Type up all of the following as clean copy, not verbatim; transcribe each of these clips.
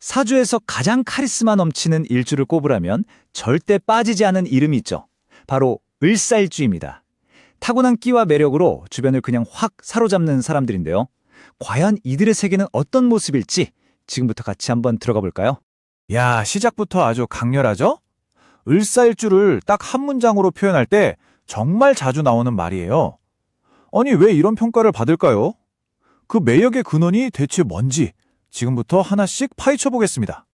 사주에서 가장 카리스마 넘치는 일주를 꼽으라면 절대 빠지지 않은 이름이 있죠. 바로 을사일주입니다. 타고난 끼와 매력으로 주변을 그냥 확 사로잡는 사람들인데요. 과연 이들의 세계는 어떤 모습일지 지금부터 같이 한번 들어가 볼까요? 야, 시작부터 아주 강렬하죠? 을사일주를 딱 한 문장으로 표현할 때 정말 자주 나오는 말이에요. 아니, 왜 이런 평가를 받을까요? 그 매력의 근원이 대체 뭔지 지금부터 하나씩 파헤쳐 보겠습니다.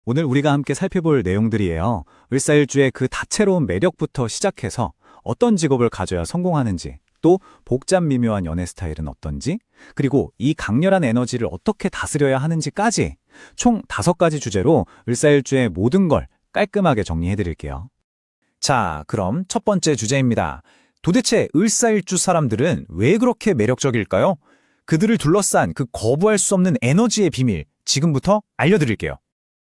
오늘 우리가 함께 살펴볼 내용들이에요. 을사일주의 그 다채로운 매력부터 시작해서 어떤 직업을 가져야 성공하는지, 또 복잡 미묘한 연애 스타일은 어떤지, 그리고 이 강렬한 에너지를 어떻게 다스려야 하는지까지 총 5가지 주제로 을사일주의 모든 걸 깔끔하게 정리해드릴게요. 자, 그럼 첫 번째 주제입니다. 도대체 을사일주 사람들은 왜 그렇게 매력적일까요? 그들을 둘러싼 그 거부할 수 없는 에너지의 비밀, 지금부터 알려드릴게요.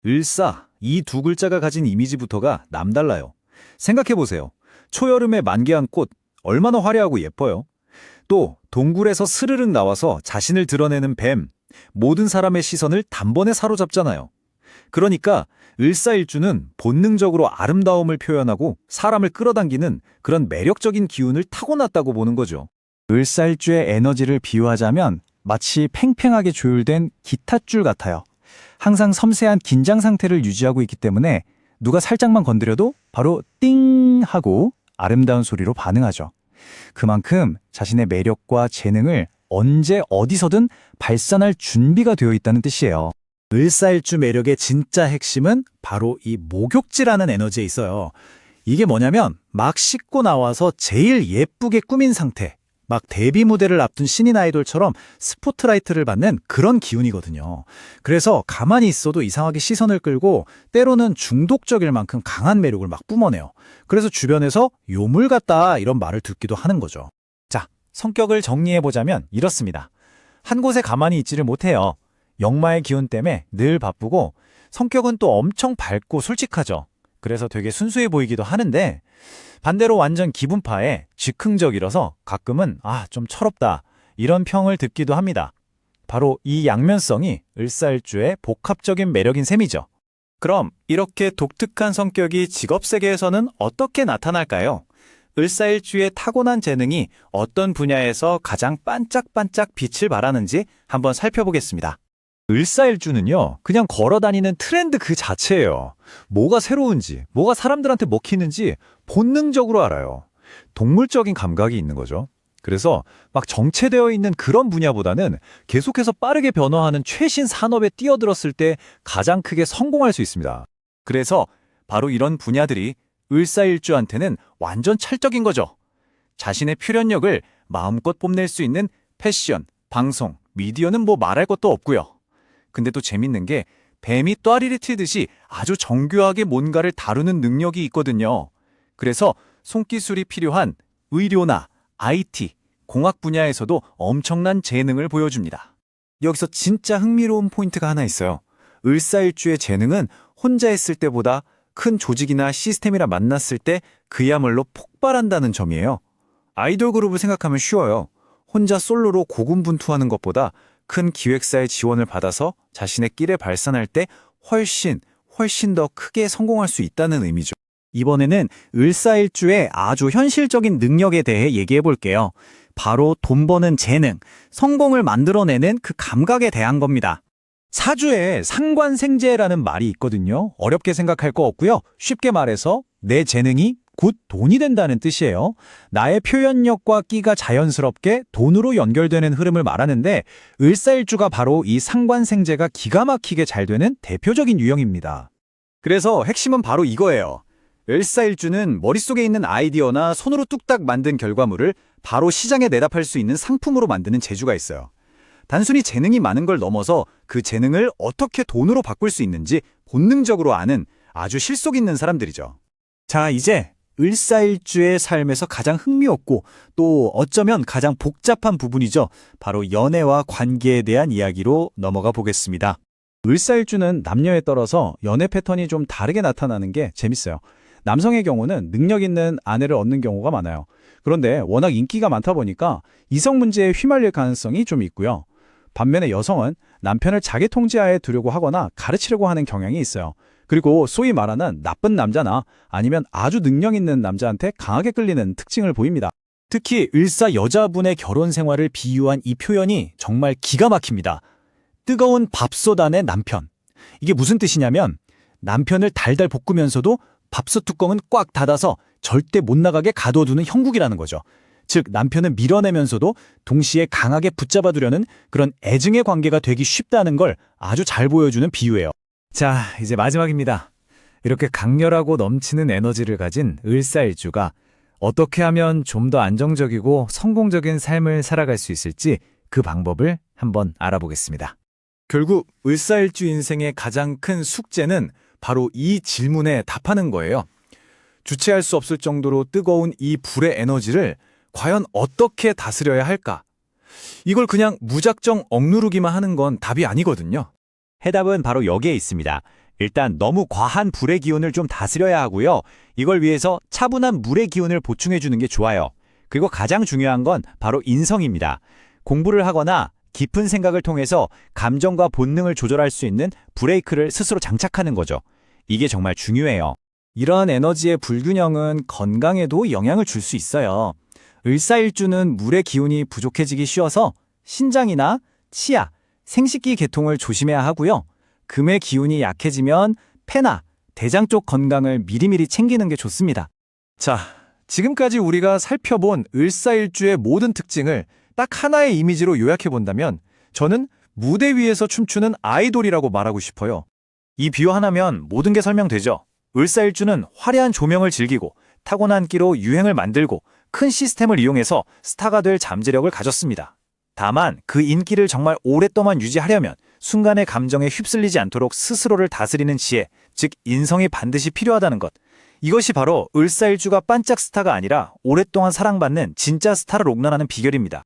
을사, 이 두 글자가 가진 이미지부터가 남달라요. 생각해보세요. 초여름에 만개한 꽃, 얼마나 화려하고 예뻐요. 또 동굴에서 스르륵 나와서 자신을 드러내는 뱀, 모든 사람의 시선을 단번에 사로잡잖아요. 그러니까 을사일주는 본능적으로 아름다움을 표현하고 사람을 끌어당기는 그런 매력적인 기운을 타고났다고 보는 거죠. 을사일주의 에너지를 비유하자면 마치 팽팽하게 조율된 기타줄 같아요. 항상 섬세한 긴장 상태를 유지하고 있기 때문에 누가 살짝만 건드려도 바로 띵 하고 아름다운 소리로 반응하죠. 그만큼 자신의 매력과 재능을 언제 어디서든 발산할 준비가 되어 있다는 뜻이에요. 을사일주 매력의 진짜 핵심은 바로 이 목욕지라는 에너지에 있어요. 이게 뭐냐면 막 씻고 나와서 제일 예쁘게 꾸민 상태, 막 데뷔 무대를 앞둔 신인 아이돌처럼 스포트라이트를 받는 그런 기운이거든요. 그래서 가만히 있어도 이상하게 시선을 끌고 때로는 중독적일 만큼 강한 매력을 막 뿜어내요. 그래서 주변에서 요물 같다 이런 말을 듣기도 하는 거죠. 자, 성격을 정리해보자면 이렇습니다. 한 곳에 가만히 있지를 못해요. 역마의 기운 때문에 늘 바쁘고 성격은 또 엄청 밝고 솔직하죠. 그래서 되게 순수해 보이기도 하는데 반대로 완전 기분파에 즉흥적이라서 가끔은 좀 철없다 이런 평을 듣기도 합니다. 바로 이 양면성이 을사일주의 복합적인 매력인 셈이죠. 그럼 이렇게 독특한 성격이 직업세계에서는 어떻게 나타날까요? 을사일주의 타고난 재능이 어떤 분야에서 가장 반짝반짝 빛을 발하는지 한번 살펴보겠습니다. 을사일주는요, 그냥 걸어다니는 트렌드 그 자체예요. 뭐가 새로운지, 뭐가 사람들한테 먹히는지 본능적으로 알아요. 동물적인 감각이 있는 거죠. 그래서 막 정체되어 있는 그런 분야보다는 계속해서 빠르게 변화하는 최신 산업에 뛰어들었을 때 가장 크게 성공할 수 있습니다. 그래서 바로 이런 분야들이 을사일주한테는 완전 찰떡인 거죠. 자신의 표현력을 마음껏 뽐낼 수 있는 패션, 방송, 미디어는 뭐 말할 것도 없고요. 근데 또 재밌는 게 뱀이 또아리를 틀듯이 아주 정교하게 뭔가를 다루는 능력이 있거든요. 그래서 손기술이 필요한 의료나 IT, 공학 분야에서도 엄청난 재능을 보여줍니다. 여기서 진짜 흥미로운 포인트가 하나 있어요. 을사일주의 재능은 혼자 했을 때보다 큰 조직이나 시스템이랑 만났을 때 그야말로 폭발한다는 점이에요. 아이돌 그룹을 생각하면 쉬워요. 혼자 솔로로 고군분투하는 것보다 큰 기획사의 지원을 받아서 자신의 끼를 발산할 때 훨씬 더 크게 성공할 수 있다는 의미죠. 이번에는 을사일주의 아주 현실적인 능력에 대해 얘기해 볼게요. 바로 돈 버는 재능, 성공을 만들어내는 그 감각에 대한 겁니다. 사주에 상관생재라는 말이 있거든요. 어렵게 생각할 거 없고요. 쉽게 말해서 내 재능이 곧 돈이 된다는 뜻이에요. 나의 표현력과 끼가 자연스럽게 돈으로 연결되는 흐름을 말하는데 을사일주가 바로 이 상관생재가 기가 막히게 잘 되는 대표적인 유형입니다. 그래서 핵심은 바로 이거예요. 을사일주는 머릿속에 있는 아이디어나 손으로 뚝딱 만든 결과물을 바로 시장에 내다 팔 수 있는 상품으로 만드는 재주가 있어요. 단순히 재능이 많은 걸 넘어서 그 재능을 어떻게 돈으로 바꿀 수 있는지 본능적으로 아는 아주 실속 있는 사람들이죠. 자, 이제 을사일주의 삶에서 가장 흥미롭고 또 어쩌면 가장 복잡한 부분이죠. 바로 연애와 관계에 대한 이야기로 넘어가 보겠습니다. 을사일주는 남녀에 따라서 연애 패턴이 좀 다르게 나타나는 게 재밌어요. 남성의 경우는 능력 있는 아내를 얻는 경우가 많아요. 그런데 워낙 인기가 많다 보니까 이성 문제에 휘말릴 가능성이 좀 있고요. 반면에 여성은 남편을 자기 통제하에 두려고 하거나 가르치려고 하는 경향이 있어요. 그리고 소위 말하는 나쁜 남자나 아니면 아주 능력 있는 남자한테 강하게 끌리는 특징을 보입니다. 특히 을사 여자분의 결혼 생활을 비유한 이 표현이 정말 기가 막힙니다. 뜨거운 밥솥 안에 남편. 이게 무슨 뜻이냐면 남편을 달달 볶으면서도 밥솥 뚜껑은 꽉 닫아서 절대 못 나가게 가둬두는 형국이라는 거죠. 즉 남편을 밀어내면서도 동시에 강하게 붙잡아두려는 그런 애증의 관계가 되기 쉽다는 걸 아주 잘 보여주는 비유예요. 자, 이제 마지막입니다. 이렇게 강렬하고 넘치는 에너지를 가진 을사일주가 어떻게 하면 좀 더 안정적이고 성공적인 삶을 살아갈 수 있을지 그 방법을 한번 알아보겠습니다. 결국 을사일주 인생의 가장 큰 숙제는 바로 이 질문에 답하는 거예요. 주체할 수 없을 정도로 뜨거운 이 불의 에너지를 과연 어떻게 다스려야 할까? 이걸 그냥 무작정 억누르기만 하는 건 답이 아니거든요. 해답은 바로 여기에 있습니다. 일단 너무 과한 불의 기운을 좀 다스려야 하고요. 이걸 위해서 차분한 물의 기운을 보충해 주는 게 좋아요. 그리고 가장 중요한 건 바로 인성입니다. 공부를 하거나 깊은 생각을 통해서 감정과 본능을 조절할 수 있는 브레이크를 스스로 장착하는 거죠. 이게 정말 중요해요. 이러한 에너지의 불균형은 건강에도 영향을 줄 수 있어요. 을사일주는 물의 기운이 부족해지기 쉬워서 신장이나 치아, 생식기 계통을 조심해야 하고요. 금의 기운이 약해지면 폐나 대장 쪽 건강을 미리미리 챙기는 게 좋습니다. 자, 지금까지 우리가 살펴본 을사일주의 모든 특징을 딱 하나의 이미지로 요약해본다면 저는 무대 위에서 춤추는 아이돌이라고 말하고 싶어요. 이 비유 하나면 모든 게 설명되죠. 을사일주는 화려한 조명을 즐기고 타고난 끼로 유행을 만들고 큰 시스템을 이용해서 스타가 될 잠재력을 가졌습니다. 다만 그 인기를 정말 오랫동안 유지하려면 순간의 감정에 휩쓸리지 않도록 스스로를 다스리는 지혜, 즉 인성이 반드시 필요하다는 것. 이것이 바로 을사일주가 반짝 스타가 아니라 오랫동안 사랑받는 진짜 스타를 옥론하는 비결입니다.